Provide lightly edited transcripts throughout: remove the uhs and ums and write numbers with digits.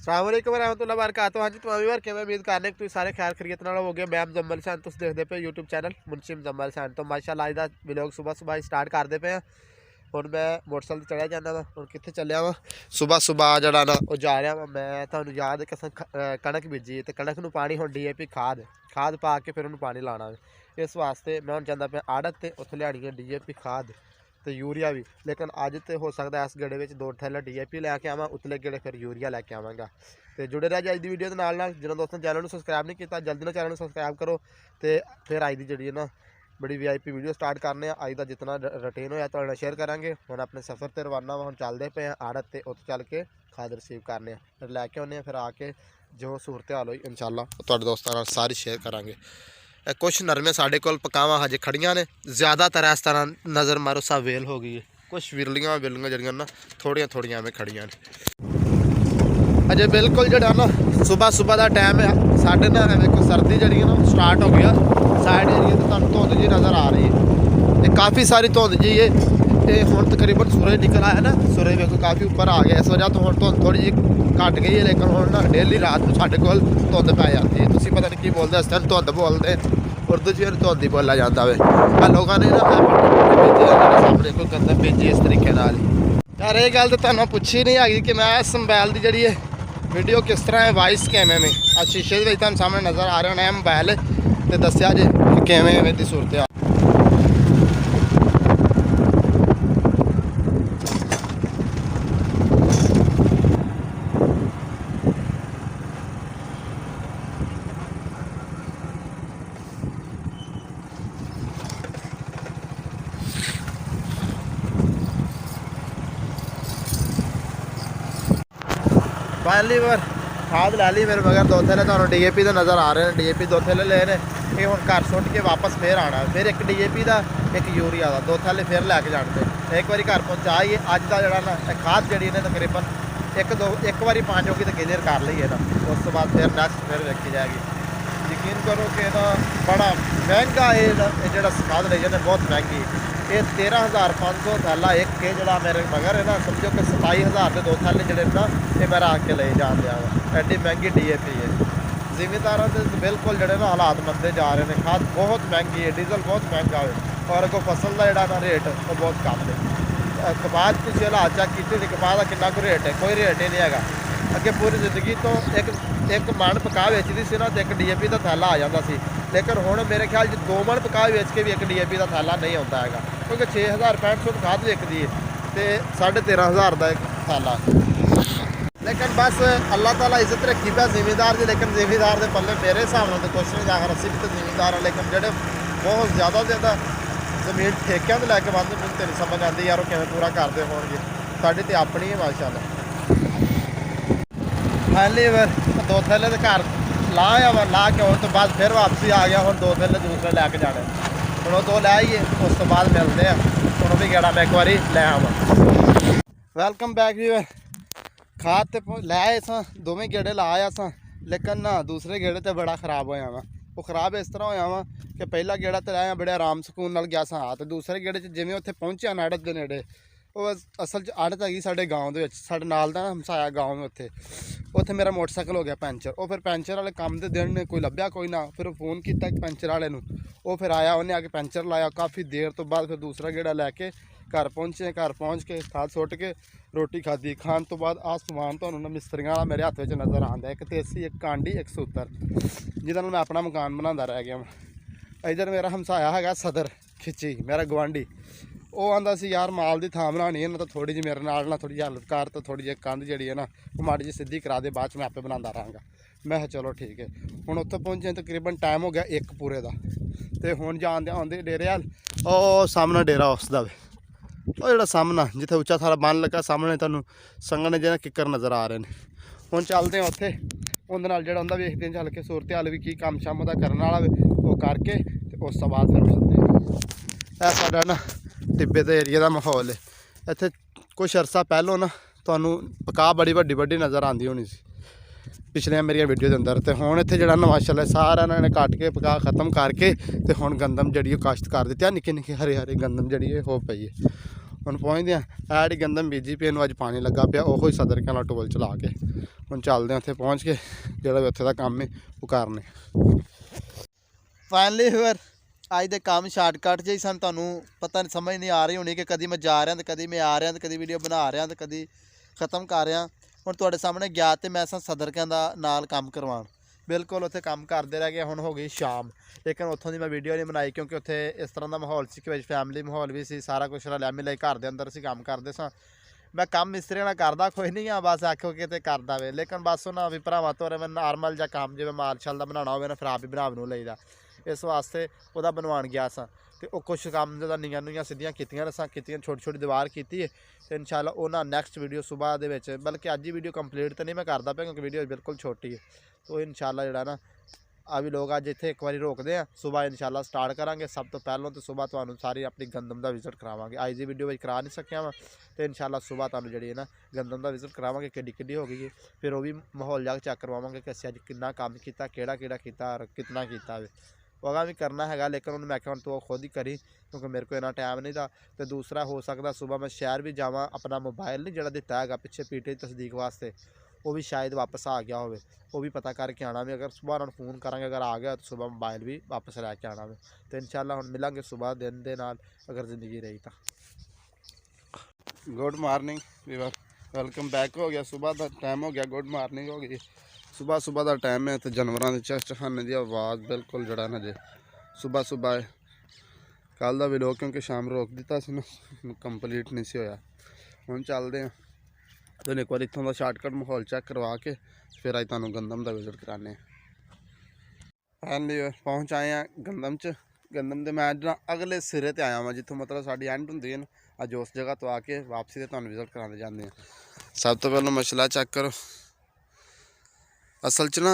अस्सलामुअलैकुम रहमतुल्लाहि व बरकातुहू। हाँ जी तुम अभी के मैं उम्मीद करने कि सारे खैर खरीत नाल हो गए। मैं मुजम्मल हसन, तुम देखते पे यूट्यूब चैनल मुंशी मुजम्मल हसन। तो माशाअल्लाह अज दा व्लॉग सुबह सुबह ही स्टार्ट करते पे हैं। हुण मैं मोटरसाइकिल चढ़िया जाना वा, हुण कित्थे चलिया वा। सुबह सुबह जड़ा ना वो जा रहा वा मैं। तुहानूं याद है कि असां कणक बीजी ते कणक नूं पानी हुण DAP खाद पा के फिर उन्होंने पानी लाना। इस वास्ते मैं हुण जांदा पिया आड़त ते उत्थे लियानी है DAP खाद तो यूरिया भी। लेकिन अज तो हो सकता है इस गेड़े में 2 थैले DAP लैके आवां, उतले गेड़े फिर यूरिया लैके आवांगा। तो जुड़े रह अज की वीडियो के नाल जिन्होंने दोस्तों चैनल को सबसक्राइब नहीं किया जल्दी ना चैनल को सबसक्राइब करो। तो फिर अज की जी ना बड़ी VIP वीडियो स्टार्ट करने अज का जितना रूटीन होया तो शेयर करांगे। हुण अपने सफ़र पर रवाना हुण चलते पे आड़त ते उत्थे चल के खाद रिसीव करने फिर लैके आने फिर आके जो सूरत हाल हुई इंशाअल्लाह तुहाडे दोस्तां नाल सारी शेयर करांगे। कुछ नरमे साढ़े कोल पकावां हजे खड़ियां ने, ज़्यादातर इस तरह नज़र मारो सब वेल हो गई है। कुछ विरलियां जड़ियां ना थोड़ियां थोड़ियां में खड़ियां ने अजे बिल्कुल जड़ा ना सुबह सुबह का टाइम है। साढ़े ना देखो सर्दी जी ना स्टार्ट हो गया। साइड एरिए तो तुहानूं धुंध जी नज़र आ रही है, काफ़ी सारी धुंध जी है। तो हुण तकरीबन सूरज निकल आया ना, सूरज देखो काफ़ी ऊपर आ गया। इस वजह तो हुण धुंध थोड़ी जी घट गई है। लेकिन हुण ना डेली रात को साढ़े कोल धुंध पै जाती है। तुसीं पता नहीं की बोलते इस टाइम धुंध बोलते उर्दू च धुंध ही बोला जाता है। लोगों ने ना सामने कोई गंदम भेजी इस तरीके नाल ही। यार ये गल तो तुहानूं पुछी नहीं हैगी कि मैं इस मोबाइल की जी वीडियो किस तरह है वाइस किवें में आ शीशे के तुहानूं सामने नज़र आ रहा होना है मोबाइल। तो दस्सिया जे किवें दी सूरत हाल। पहली बार खाद लै ली मेरे मगर 2 थैले तो DAP का नज़र आ रहे हैं। DAP 2 थैले ले ने ये हूँ घर सुट के वापस फिर आना फिर एक DAP का एक यूरिया का 2 थैले फिर लैके जाते। एक बार घर पहुँचा ही अज का जरा ना खाद जी ने तकरीबन एक बार पाँच होगी तो क्लीयर कर ली है ना। उस तो बाद फिर नैक्सट फिर देखी जाएगी। यकीन करो कि ना बड़ा महंगा ये जो खाद ले जाने बहुत महंगी। ये 13,500 थैला एक के जरा मेरे मगर है ना समझो कि 27,000 के 2 थैले जड़े ना ये मैं रख के ले जान दिया वा। एड्डी महंगी DAP है। जिमीदारों से बिल्कुल जड़े ना हालात बनते जा रहे हैं। खाद बहुत महंगी है, डीजल बहुत महंगा है और अगों फसल का जोड़ा ना रेट वो बहुत कम है। कपास तुम हालात चेक की कपास का कितना को रेट है, कोई रेट ही नहीं है। अगे पूरी जिंदगी तो एक मन पका वेचती सी ना तो एक DAP का थैला आ जाता सी। लेकिन हुण मेरे ख्याल 2 मन पका वेच के भी एक DAP का थैला नहीं आता है क्योंकि 6,065 खाद विकती है तो 13,500 का एक थैला। लेकिन बस अल्लाह ताला इज्जत रखी पाया जिमीदार की। लेकिन जिमीदार के पल्ले मेरे हिसाब से तो कुछ नहीं जाकर असी भी तो जिमीदार हैं। लेकिन जोड़े बहुत ज़्यादा ज़्यादा जमीन ठेकियां तो लैके बंद मैंने तो नहीं समझ आती यार वो किवें पूरा करते होणगे। साडी तो अपनी है माशाअल्लाह। पहली बार 2 थैले तो घर लाया वा ला के उस तो बाद फिर वापसी आ गया। हुण 2 थैले दूसरे लैके जाने हुण वो 2 लै आइए उस तो बाद मिलते हैं। हुण भी गेड़ा मैं एक बार लै आवां। Welcome back viewer. खाद तो लै आए सां, दोवें गेड़े ला आया सां। लेकिन ना दूसरे गेड़े तो बड़ा खराब होया वा। वो खराब इस तरह होया वा कि पहला गेड़ा तो लाया बड़े आराम सुकून नाल गया सां। तो दूसरे गेड़े जिवें उत्थे पहुंचा ना आड़त दे नेड़े वो असल च आड़त हैगी साडे गाँव दे विच। साडे नाल दा ना हमसाया गाँव में उत्थे मेरा मोटरसाइकिल हो गया पैंचर। वो फिर पैंचर वाले काम के दिन कोई लभ्या कोई ना। फिर फोन किया पैंचर वाले नूं, वो फिर आया उन्हें आके पैंचर लाया। काफ़ी देर तो बाद फिर दूसरा गेड़ा लैके घर पहुँचे। घर पहुँच के खाद सुट के रोटी खाधी। खाण तो बाद आ समान तो ना मिस्त्रियां वाला मेरे हत्थ में नज़र आंदा। एक देसी एक कांडी एक सूतर जिहदे नाल मैं अपना मकान बनांदा रह गया वां। इधर मेरा हमसाया है सदर खिची मेरा गवांढी। वो आंदा सी यार माल की थां बनानी है ना तो थोड़ी जी मेरे नाल ना थोड़ी जी हेल्प कर तो थोड़ी जी कंध जी है ना वो माड़ी जी सीधी करा दे बाद मैं आपे बनाता रहांगा। मैं चलो ठीक है। हुण उत्थे पहुँचे तकरीबन टाइम हो गया 1 पूरे का। तो हुण जान आउंदे डेरे हाल ओ सामने डेरा उसका वो जो सामना जिथे उच्चा सारा बन लगा सामने तुहानूं संगने जिहड़े किकर नज़र आ रहे हैं। हुण चलते हैं उत्थे उहदे नाल जिहड़ा हुंदा वेखदे हैं चल के सूरत हाल भी की काम शाम दा करन वाला वो करके ते उस तो बाद फिर मिलते हैं। साडा ना टिब्बे के एरिए का माहौल है। इत्थे कुछ अरसा पहलों ना तुहानूं पका बड़ी वड्डी नज़र आती होनी सी पिछलियां मेरिया वीडियो के अंदर। तो हुण इत्थे जिहड़ा माशाअल्लाह सारा इन्होंने कट के पका खत्म करके तो हुण गंदम जी काश्त कर दित्ती। निक्के निक्के हरे हरे गंदम जी हो पई है। हुण पहुँचते हैं ऐ जी गंदम बीजी पे अज पानी लगा पिया ओहो ही सदर के टोल चला के ਹੁਣ ਚੱਲਦੇ ਹਾਂ ਉੱਥੇ ਪਹੁੰਚ ਕੇ ਜਿਹੜਾ ਵੀ ਉੱਥੇ ਦਾ ਕੰਮ ਹੈ ਉਹ ਕਰਨੇ। ਫਾਈਨਲੀ ਫਿਰ ਅੱਜ ਦੇ ਕੰਮ ਸ਼ਾਰਟਕਟ ਜਿਹੀ ਸਨ। ਤੁਹਾਨੂੰ ਪਤਾ ਨਹੀਂ, ਸਮਝ ਨਹੀਂ ਆ ਰਹੀ ਹੋਣੀ ਕਿ ਕਦੀ ਮੈਂ ਜਾ ਰਿਹਾ ਤੇ ਕਦੀ ਮੈਂ ਆ ਰਿਹਾ ਤੇ ਕਦੀ ਵੀਡੀਓ ਬਣਾ ਰਿਹਾ ਤੇ ਕਦੀ ख़त्म ਕਰ ਰਿਹਾ। ਹੁਣ ਤੁਹਾਡੇ ਸਾਹਮਣੇ ਗਿਆ ਤੇ ਮੈਂ ਸਦਰਕਿਆਂ ਦਾ ਨਾਲ ਕੰਮ ਕਰਵਾਉਣ, ਬਿਲਕੁਲ ਉੱਥੇ ਕੰਮ ਕਰਦੇ ਰਹਿ ਗਏ। ਹੁਣ ਹੋ ਗਈ ਸ਼ਾਮ, ਲੇਕਿਨ ਉੱਥੋਂ ਦੀ ਮੈਂ ਵੀਡੀਓ ਨਹੀਂ ਬਣਾਈ ਕਿਉਂਕਿ ਉੱਥੇ ਇਸ ਤਰ੍ਹਾਂ ਦਾ ਮਾਹੌਲ ਸੀ ਕਿ ਵਿੱਚ ਫੈਮਿਲੀ ਮਾਹੌਲ ਵੀ ਸੀ, ਸਾਰਾ ਕੁਛ ਰਲਿਆ ਮਿਲਿਆ ਘਰ ਦੇ ਅੰਦਰ ਅਸੀਂ ਕੰਮ ਕਰਦੇ ਸਾਂ। ਮੈਂ ਕੰਮ ਮਿਸਤਰੀਆਂ ਨਾਲ ਕਰਦਾ ਕੋਈ ਨਹੀਂ ਆ, ਬਸ ਆਖੋ ਕਿਤੇ ਕਰਦਾ ਵੇ, ਲੇਕਿਨ ਬਸ ਉਹਨਾਂ ਵੀ ਭਰਾਵਾਂ ਤੋਂ ਮੈਂ ਨਾਰਮਲ ਜਿਹਾ ਕੰਮ ਜਿਵੇਂ ਮਾਲ ਛਲ ਦਾ ਬਣਾਉਣਾ ਹੋਵੇ ਨਾ ਫਿਰ ਆਪ ਹੀ ਬਣਾ ਨੂੰ ਲਈਦਾ। ਇਸ ਵਾਸਤੇ ਉਹਦਾ ਬਣਵਾਉਣ ਗਿਆ ਸਾਂ ਤੇ ਉਹ ਕੁਛ ਕੰਮ ਜਿਹਦਾ ਨੀਆਂ ਸਿੱਧੀਆਂ ਕੀਤੀਆਂ ਰਸਾਂ ਕੀਤੀਆਂ, ਛੋਟੀ ਛੋਟੀ ਦੀਵਾਰ ਕੀਤੀ ਹੈ ਤੇ ਇਨਸ਼ਾਅੱਲਾ ਉਹਨਾਂ ਨੈਕਸਟ ਵੀਡੀਓ ਸੁਬਾਹ ਦੇ ਵਿੱਚ, ਬਲਕਿ ਅੱਜ ਹੀ ਵੀਡੀਓ ਕੰਪਲੀਟ ਤਾਂ ਨਹੀਂ ਮੈਂ ਕਰਦਾ ਪਿਆ ਕਿਉਂਕਿ ਵੀਡੀਓ ਬਿਲਕੁਲ ਛੋਟੀ ਹੈ। तो इंशाल्लाह ਜਿਹੜਾ ਨਾ ਆ ਵੀ ਲੋਕ ਅੱਜ ਇੱਥੇ ਇੱਕ ਵਾਰੀ ਰੋਕਦੇ ਆ, ਸੁਬਾਹ ਇੰਸ਼ਾਅੱਲਾ ਸਟਾਰਟ ਕਰਾਂਗੇ। ਸਭ ਤੋਂ ਪਹਿਲਾਂ ਤੇ ਸੁਬਾਹ ਤੁਹਾਨੂੰ ਸਾਰੀ ਆਪਣੀ ਗੰਦਮ ਦਾ ਵਿਜ਼ਿਟ ਕਰਾਵਾਂਗੇ। ਅੱਜ ਦੀ ਵੀਡੀਓ ਵਿੱਚ ਕਰਾ ਨਹੀਂ ਸਕਿਆ ਵਾ ਤੇ ਇੰਸ਼ਾਅੱਲਾ ਸੁਬਾਹ ਤੁਹਾਨੂੰ ਜਿਹੜੀ ਹੈ ਨਾ ਗੰਦਮ ਦਾ ਵਿਜ਼ਿਟ ਕਰਾਵਾਂਗੇ, ਕਿੱਡੀ ਹੋ ਗਈ ਹੈ। ਫਿਰ ਉਹ ਵੀ ਮਾਹੌਲ ਜਾ ਕੇ ਚੈੱਕ ਕਰਵਾਵਾਂਗੇ ਕਿ ਅਸੀਂ ਅੱਜ ਕਿੰਨਾ ਕੰਮ ਕੀਤਾ, ਕਿਹੜਾ ਕੀਤਾ ਔਰ ਕਿੰਨਾ ਕੀਤਾ ਵੇ। ਉਹਦਾ ਵੀ ਕਰਨਾ ਹੈਗਾ, ਲੇਕਿन ਉਹਨੂੰ मैं ਹੁਣ ਤੂੰ ਖੁਦ ਹੀ ਕਰੀ ਕਿਉਂਕਿ ਮੇਰੇ ਕੋਲ ਇੰਨਾ ਟਾਈਮ ਨਹੀਂ था। तो दूसरा हो सकता सुबह मैं शहर भी जावां, अपना मोबाइल नहीं ਜਿਹੜਾ ਦਿੱਤਾ ਹੈਗਾ ਪਿੱਛੇ पीटीआई तस्दीक वास्ते वो भी शायद वापस आ गया हो, वो भी पता करके आना भी। अगर सुबह उन्होंने फ़ोन करांगे, अगर आ गया तो सुबह मोबाइल भी वापस लैके आना वे। तो इंशाल्लाह हम मिलेंगे सुबह दिन दे नाल अगर ज़िंदगी रही तो। Good morning viewer, welcome back हो गया। सुबह का टाइम हो गया, गुड मॉर्निंग हो गई। सुबह का टाइम है तो जानवरों के चहचहाने की आवाज़ बिल्कुल जड़ा ना जे सुबह कल का व्लॉग क्योंकि शाम रोक दिता सी ना, कंप्लीट नहीं सी होया। हुण चलते हैं तो एक बार इत्थों का शार्टकट माहौल चेक करवा के फिर अज तुहानूं गंदम का विजिट कराने। फाइनली पहुँच आए हैं गंदम च। गंदम के मैं ना अगले सिरे ते आया वां जित्थों मतलब साडी एंड हुंदी है ना, अज उस जगह तो आके वापसी ते तुहानूं विजिट कराने जाते हैं। सब तो पहले मसला चेक करो, असल च ना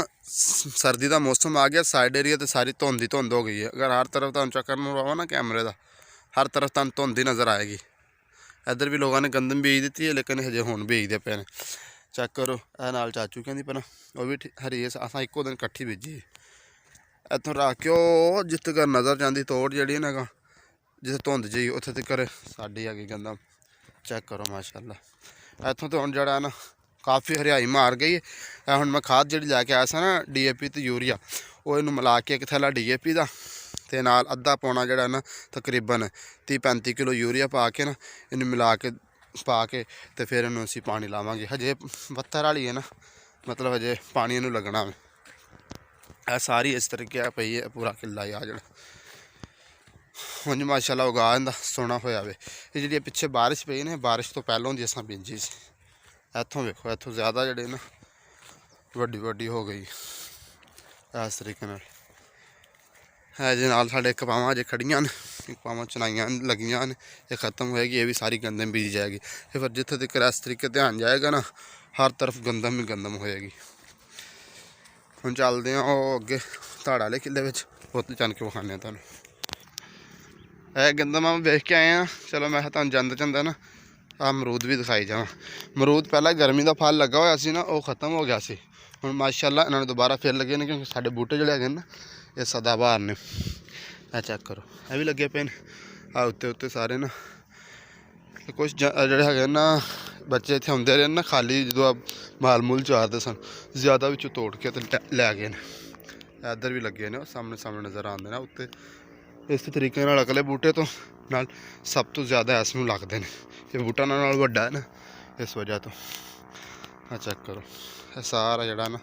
सर्दी का मौसम आ गया, साइड एरिया तो सारी धुंध ही धुंध हो गई है। अगर हर तरफ तुहानूं चक्कर मरवावा ना कैमरे का, हर तरफ तुहानूं धुंध ही नज़र आएगी। इधर भी लोगों ने गंदम बीज दी है लेकिन हजे हुण बीजते पे ने। चेक करो ए नाल चाचू कहंदी पर वो भी हरी असां इक्को दिन कट्ठी बीजी। इत्थों रख के जित्थे तक नज़र जाती तोड़ जी ना जिथे धुंध जी उत्थे तक साडी हैगी गंदम। चेक करो माशाअल्लाह। इत्थों तो हुण जिहड़ा ना काफ़ी हरियाई मार गई है। हुण मैं खाद जी लैके आया सा ना DAP तो यूरिया, वो इनू मिला के एक थैला DAP का ते नाल अद्धा पौना जिहड़ा ना तकरीबन 30-35 किलो यूरिया पा के ना इनू मिला के पा के तो फिर इनू असीं पानी लावांगे। हजे पत्थर वाली है ना, मतलब हजे पानी इनू लगना है। सारी इस तरीके पई है पूरा किला आ जड़ा हुण माशाअल्लाह उगा इंदा सोहना होया वे। ये जी पिछे बारिश पई ने, बारिश तो पहलों दी असां बीजी सी। इत्थों वेखो इत्थों ज़्यादा जड़े ना वड्डी हो गई इस तरीके नाल है जी। नाल साढ़े कपावां अजे खड़ियां ने, कपावां चनाइयां लगियां ने, ये खत्म होएगी, ये भी सारी गंदम बीज जाएगी। ये फिर जिथे तक इस तरीके ध्यान जाएगा ना हर तरफ गंदम ही गंदम होएगी। हुण चलदे आं ओह अगे धाड़ वाले किले विच, उत्थे चल के विखाने तुहानूं। ਇਹ गंदम हम वेख के आए हैं। चलो मैं तुहानूं ਜਾਂਦੇ ਜਾਂਦੇ ना अमरूद भी दिखाई जावा। अमरूद पहला गर्मी का फल लगा हुआ सी ना, वो खत्म हो गया सी। हुण माशाअल्लाह इन्होंने दोबारा फिर लगे ने क्योंकि साडे बूटे जिहड़े हैगे ना ये सदाबहार ने। ਇਹ चेक करो ये भी लगे पे ने आ उत्ते उत्ते सारे ना। कुछ जिहड़े हैगे ना बच्चे इत्थे आउंदे रहे ना खाली जो माल मूल चारते सन, ज़्यादा विचों तोड़ के ते लै गए ने। इधर भी लगे ने, सामने नज़र आते हैं उत्ते। इस तरीके नाल अगले बूटे तो नाल सब तो ज़्यादा इस नूं लगदे ने। ये बूटा नाल वड्डा है ना इस वजह तो। हाँ चेक करो ये सारा जड़ा ना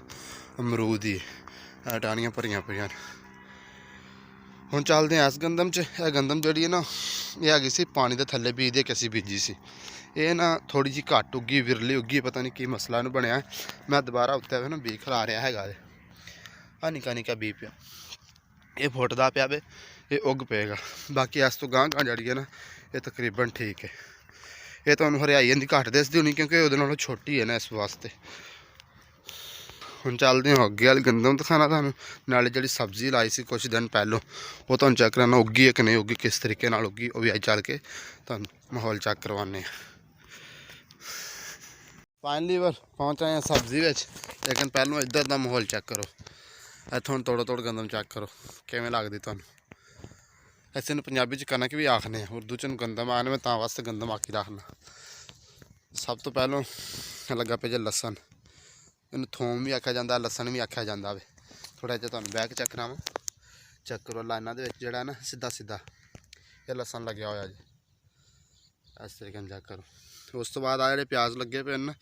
अमरूद ही है, टाहनियां भरियां पईयां ने। हुण चलदे आं इस गंदम च। यह गंदम जिहड़ी है ना ये हैगी सी पानी दे थल्ले बीज दे के असीं बीजी सी। ये ना थोड़ी जी घट उगी, विरली उगी, पता नहीं की मसला इहनूं बनिया। मैं दोबारा उत्ते ना बीज खिला रहा हैगा। आ निक्का बीज पिया ये फुटदा पिया वे, ये उग पेगा। बाकी इस तो गांह जड़ी है ना ये तकरीबन ठीक है। ये तो हरियाई इनकी घट दिसदी होनी क्योंकि वो नालों छोटी है ना इस वास्ते। हुण चलदे हैं अगे वाली गंदम दिखाना तुहानूं। नाले जिहड़ी सब्जी लाई सी कुछ दिन पहलों वो तुहानूं चेक कराना उगी है कि नहीं उगी, किस तरीके नाल उगी, वो भी अज चल के तुहानूं माहौल चेक करवाने। फाइनली पहुँच आए हैं सब्जी विच, लेकिन पहलों इधर का माहौल चेक करो। इत्थों तोड़ गंदम चेक करो किवें लगदी तुहानूं। ऐसे पंजाबी च कनक भी आखने, उर्दू च गंदम आखने, मैं तां वास्ते गंदम आखी रखना। सब तो पहलों लगा पे जे लसन, ਇਹਨੂੰ ਥੋਮ ਵੀ ਆਖਿਆ ਜਾਂਦਾ, ਲਸਣ ਵੀ ਆਖਿਆ ਜਾਂਦਾ ਵੇ। ਥੋੜ੍ਹਾ ਜਿਹਾ ਤੁਹਾਨੂੰ ਬੈਕ ਚੈੱਕ ਕਰਾਵਾਂ, ਚੈੱਕ ਕਰੋ ਲਾਈਨਾਂ ਦੇ ਵਿੱਚ ਜਿਹੜਾ ਨਾ ਸਿੱਧਾ ਸਿੱਧਾ ਇਹ ਲਸਣ ਲੱਗਿਆ ਹੋਇਆ ਜੀ, ਇਸ ਤਰੀਕੇ ਨਾਲ ਚੈੱਕ ਕਰੋ। ਉਸ ਤੋਂ ਬਾਅਦ ਆ ਜਿਹੜੇ ਪਿਆਜ਼ ਲੱਗੇ ਪਏ ਨੇ,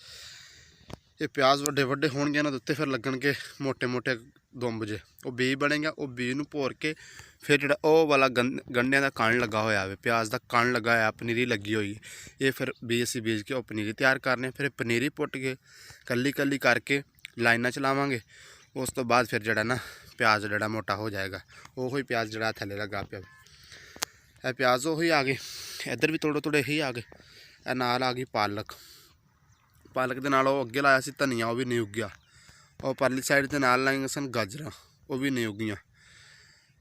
ਇਹ ਪਿਆਜ਼ ਵੱਡੇ ਵੱਡੇ ਹੋਣਗੇ, ਇਹਨਾਂ ਦੇ ਉੱਤੇ ਫਿਰ ਲੱਗਣਗੇ ਮੋਟੇ ਮੋਟੇ ਦੁੰਬ ਜੇ, ਉਹ ਬੀਜ ਬਣੇਗਾ। ਉਹ ਬੀਜ ਨੂੰ ਭੋਰ ਕੇ ਫਿਰ ਜਿਹੜਾ ਉਹ ਵਾਲਾ ਗੰਢਿਆਂ ਦਾ ਕਣ ਲੱਗਾ ਹੋਇਆ ਵੇ, ਪਿਆਜ਼ ਦਾ ਕਣ ਲੱਗਾ ਹੋਇਆ, ਪਨੀਰੀ ਲੱਗੀ ਹੋਈ ਹੈ, ਇਹ ਫਿਰ ਬੀਜ ਅਸੀਂ ਬੀਜ ਕੇ ਉਹ ਪਨੀਰੀ ਤਿਆਰ ਕਰਨੇ। ਫਿਰ ਪਨੀਰੀ ਪੁੱਟ ਕੇ ਕੱਲੀ ਕੱਲੀ ਕਰਕੇ ਲਾਈਨਾਂ 'ਚ ਲਾਵਾਂਗੇ। ਉਸ ਤੋਂ ਬਾਅਦ ਫਿਰ ਜਿਹੜਾ ਨਾ ਪਿਆਜ਼ ਜਿਹੜਾ ਮੋਟਾ ਹੋ ਜਾਏਗਾ, ਉਹੋ ਹੀ ਪਿਆਜ਼ ਜਿਹੜਾ ਥੱਲੇ ਲੱਗਾ ਪਿਆ। ਇਹ ਪਿਆਜ਼ ਉਹੀ ਆ ਗਏ, ਇੱਧਰ ਵੀ ਥੋੜ੍ਹੇ ਥੋੜ੍ਹੇ ਹੀ ਆ ਗਏ। ਇਹ ਨਾਲ ਆ ਗਈ ਪਾਲਕ, ਪਾਲਕ ਦੇ ਨਾਲ ਉਹ ਅੱਗੇ ਲਾਇਆ ਸੀ ਧਨੀਆ, ਉਹ ਵੀ ਨਹੀਂ ਉੱਗਿਆ। ਉਹ ਪਰਲੀ ਸਾਈਡ ਦੇ ਨਾਲ ਲਾਈਆਂ ਸਨ ਗਾਜਰਾਂ, ਉਹ ਵੀ ਨਹੀਂ ਉੱਗੀਆਂ।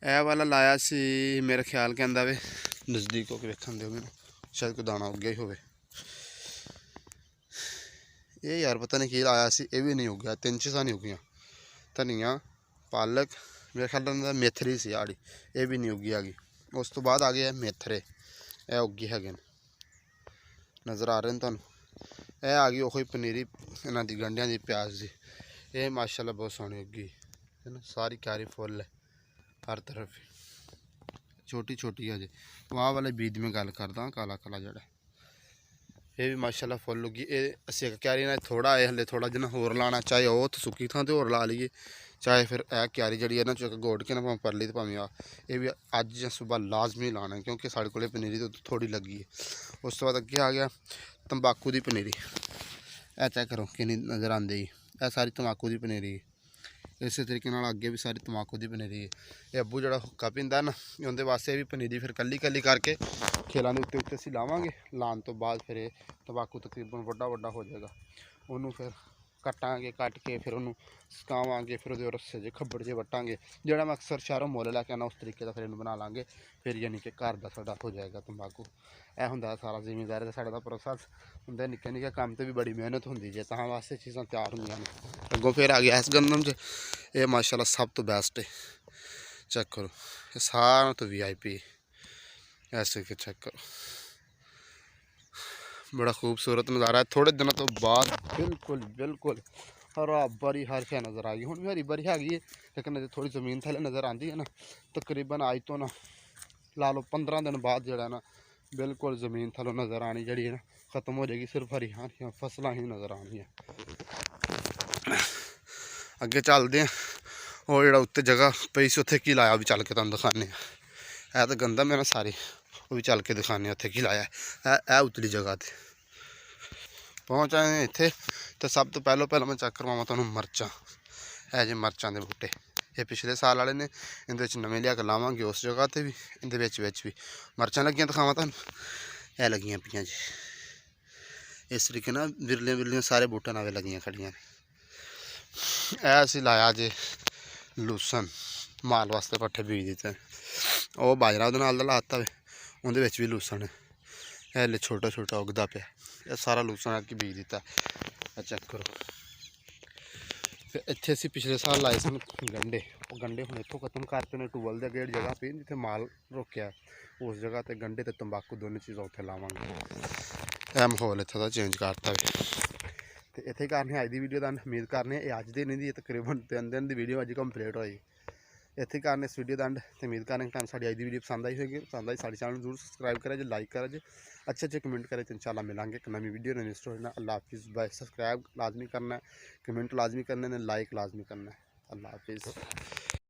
ਇਹ ਵਾਲਾ ਲਾਇਆ ਸੀ ਮੇਰਾ ਖਿਆਲ ਕਹਿੰਦਾ ਵੇ, ਨਜ਼ਦੀਕ ਹੋ ਕੇ ਵੇਖਣ ਦਿਓ ਮੈਨੂੰ, ਸ਼ਾਇਦ ਕੋਈ ਦਾਣਾ ਉੱਗਿਆ ਹੀ ਹੋਵੇ। ਇਹ ਯਾਰ ਪਤਾ ਨਹੀਂ ਕੀ ਲਾਇਆ ਸੀ, ਇਹ ਵੀ ਨਹੀਂ ਉੱਗਿਆ। 3-6 ਨਹੀਂ ਉੱਗੀਆਂ, ਧਨੀਆ, ਪਾਲਕ, ਮੇਰੇ ਖਿਆਲ ਨਾਲ ਮੇਥਰੀ ਸੀ ਆੜੀ, ਇਹ ਵੀ ਨਹੀਂ ਉੱਗੀ ਹੈਗੀ। ਉਸ ਤੋਂ ਬਾਅਦ ਆ ਗਏ ਮੇਥਰੇ, ਇਹ ਉੱਗੀ ਹੈਗੇ ਨੇ, ਨਜ਼ਰ ਆ ਰਹੇ ਨੇ ਤੁਹਾਨੂੰ। ਇਹ ਆ ਗਈ ਉਹੀ ਪਨੀਰੀ ਇਹਨਾਂ ਦੀ ਗੰਢਿਆਂ ਦੀ ਪਿਆਜ਼ ਦੀ, ਇਹ ਮਾਸ਼ਾਅੱਲਾ ਬਹੁਤ ਸੋਹਣੀ ਉੱਗੀ ਹੈ ਨਾ, ਸਾਰੀ ਕਿਆਰੀ ਫੁੱਲ ਹੈ ਹਰ ਤਰਫ, ਛੋਟੀ ਛੋਟੀ ਹਜੇ। ਵਾਹ ਵਾਲੇ ਬੀਜ ਦੀ ਮੈਂ ਗੱਲ ਕਰਦਾ, ਕਾਲਾ ਕਾਲਾ ਜਿਹੜਾ, ਇਹ ਵੀ ਮਾਸ਼ਾਅੱਲਾ ਫੁੱਲ ਉੱਗੀ। ਇਹ ਅਸੀਂ ਇੱਕ ਕਿਆਰੀ ਨਾਲ ਥੋੜ੍ਹਾ ਹੈ ਹਲੇ, ਥੋੜ੍ਹਾ ਜਿਹਾ ਹੋਰ ਲਾਉਣਾ, ਚਾਹੇ ਉਹ ਉੱਥੇ ਸੁੱਕੀ ਥਾਂ 'ਤੇ ਹੋਰ ਲਾ ਲਈਏ, ਚਾਹੇ ਫਿਰ ਇਹ ਕਿਆਰੀ ਜਿਹੜੀ ਇਹਨਾਂ 'ਚੋਂ ਇੱਕ ਗੋੜ ਕੇ ਨਾ ਭਾਵੇਂ ਪਰਲੀ ਤੇ ਭਾਵੇਂ ਆ, ਇਹ ਵੀ ਅੱਜ ਜਾਂ ਸੁਬਾਹ ਲਾਜ਼ਮੀ ਲਾਉਣਾ, ਕਿਉਂਕਿ ਸਾਡੇ ਕੋਲ ਪਨੀਰੀ ਤੋਂ ਥੋੜ੍ਹੀ ਲੱਗੀ ਹੈ। ਉਸ ਤੋਂ ਬਾਅਦ ਅੱਗੇ ਆ ਗਿਆ ਤੰਬਾਕੂ ਦੀ ਪਨੀਰੀ, ਇਹ ਚੈੱਕ ਕਰੋ ਕਿੰਨੀ ਨਜ਼ਰ ਆਉਂਦੀ, ਇਹ ਸਾਰੀ ਤੰਬਾਕੂ ਦੀ ਪਨੀਰੀ ਹੈ। ਇਸੇ ਤਰੀਕੇ ਨਾਲ ਅੱਗੇ ਵੀ ਸਾਰੀ ਤੰਬਾਕੂ ਦੀ ਪਨੀਰੀ ਹੈ। ਇਹ ਅੱਬੂ ਜਿਹੜਾ ਹੁੱਕਾ ਪੀਂਦਾ ਨਾ, ਉਹਦੇ ਵਾਸਤੇ ਵੀ ਪਨੀਰੀ ਫਿਰ ਕੱਲੀ ਕੱਲੀ ਕਰਕੇ ਖੇਲਾਂ ਦੇ ਉੱਤੇ ਅਸੀਂ ਲਾਵਾਂਗੇ। ਲਾਉਣ ਤੋਂ ਬਾਅਦ ਫਿਰ ਇਹ ਤੰਬਾਕੂ ਤਕਰੀਬਨ ਵੱਡਾ ਵੱਡਾ ਹੋ ਜਾਏਗਾ, ਉਹਨੂੰ ਫਿਰ ਕੱਟਾਂਗੇ, ਕੱਟ ਕੇ ਫਿਰ ਉਹਨੂੰ ਸੁਕਾਵਾਂਗੇ, ਫਿਰ ਉਹਦੇ ਰੱਸੇ ਜੇ ਖੱਬੜ ਜੇ ਵੱਟਾਂਗੇ, ਜਿਹੜਾ ਮੈਂ ਅਕਸਰ ਸ਼ਹਿਰੋਂ ਮੁੱਲ ਲੈ ਕੇ ਆਉਣਾ, ਉਸ ਤਰੀਕੇ ਦਾ ਫਿਰ ਇਹਨੂੰ ਬਣਾ ਲਾਂਗੇ। ਫਿਰ ਯਾਨੀ ਕਿ ਘਰ ਦਾ ਸਾਡਾ ਹੋ ਜਾਏਗਾ ਤੰਬਾਕੂ। ਇਹ ਹੁੰਦਾ ਸਾਰਾ ਜ਼ਿਮੀਂਦਾਰ ਦਾ ਸਾਡਾ ਦਾ ਪ੍ਰੋਸੈਸ ਹੁੰਦਾ। ਨਿੱਕੇ ਨਿੱਕੇ ਕੰਮ 'ਤੇ ਵੀ ਬੜੀ ਮਿਹਨਤ ਹੁੰਦੀ ਜੇ, ਤਾਂ ਵਾਸਤੇ ਚੀਜ਼ਾਂ ਤਿਆਰ ਹੁੰਦੀਆਂ ਨੇ। ਅੱਗੋਂ ਫਿਰ ਆ ਗਿਆ ਇਸ ਗੰਦਮ 'ਚ, ਇਹ ਮਾਸ਼ਾਅੱਲਾ ਸਭ ਤੋਂ ਬੈਸਟ ਹੈ, ਚੈੱਕ ਕਰੋ, ਇਹ ਸਾਰਿਆਂ ਤੋਂ VIP ਐਸੇ ਕਿ ਚੈੱਕ ਕਰੋ, बड़ा खूबसूरत नज़ारा है। थोड़े दिनों तो बाद बिल्कुल बिल्कुल हरा भरी हर शे नज़र आ गई। हुण भी हरी भरी हैगी है, लेकिन थोड़ी जमीन थले नज़र आती है ना, तकरीबन अज तो ना ला लो 15 दिन बाद जो ना बिल्कुल जमीन थलों नज़र आनी जी है ना ख़त्म हो जाएगी, सिर्फ हरी हरियां फसलां ही नज़र आनी है। अगे चलते हैं, और जो उत्ते जगह पई सी उत्थे की लाया भी चल के तुहानूं दिखाने। है तो गंदम है ना सारी, वो भी चल के दिखाने उत्थे की लाया है उतली जगह ते पहुँच आए इत्थे। तो सब तो पहलों मैं चेक करवावां तुहानूं मरचां, है जी मरचां दे बूटे, ये पिछले साल वाले ने, इहदे विच नवें लिया के लावांगे उस जगह ते भी, इहदे विच भी मरचां लगियां दिखावां तुहानूं, है लगियां पियां जी इस तरीके नाल विरलियां विरलियां सारे बूटे नाल लगियां खड़ियां ने। ऐ असीं लाया जे लूसन माल वास्ते पट्ठे बीज दित्ते, वो बाजरा उहदे नाल दा लाता वे, उहदे विच भी लूसन है, हल्ले छोटा छोटा उगदा पिया, ये सारा लूसन अगे बीज दिता। चेक करो। फिर इत्थे असीं पिछले साल लाए सन गंढे, वो गंढे हुण इत्थों खत्म करते ने, टूबल दे अगे जगह पई जिथे माल रोकिया उस जगह ते गंढे ते तंबाकू दोनों चीज़ां उत्थे लावांगे। यह माहौल इत्थों दा चेंज करता वे। तो इत्थे करने अज दी वीडियो दा उम्मीद करने अज दी नहीं दी तकरीबन 3 दिन की वीडियो अज कंप्लीट होई। इत्थे करने इस वीडियो का एंड। तो उम्मीद करने कि साड़ी अज की वीडियो पसंद आई होगी, पसंद आई साढ़े चैनल जरूर सब्सक्राइब करें जे, लाइक करें जे, अच्छे अच्छे कमेंट करें। तो इंशाल्लाह मिलेंगे एक नवी वीडियो नवी स्टोरी ना। अल्लाह हाफिज़ बाय। सब्सक्राइब लाजमी करना है, कमेंट लाजमी करने, लाइक लाजमी करना है। अल्लाह हाफिज़।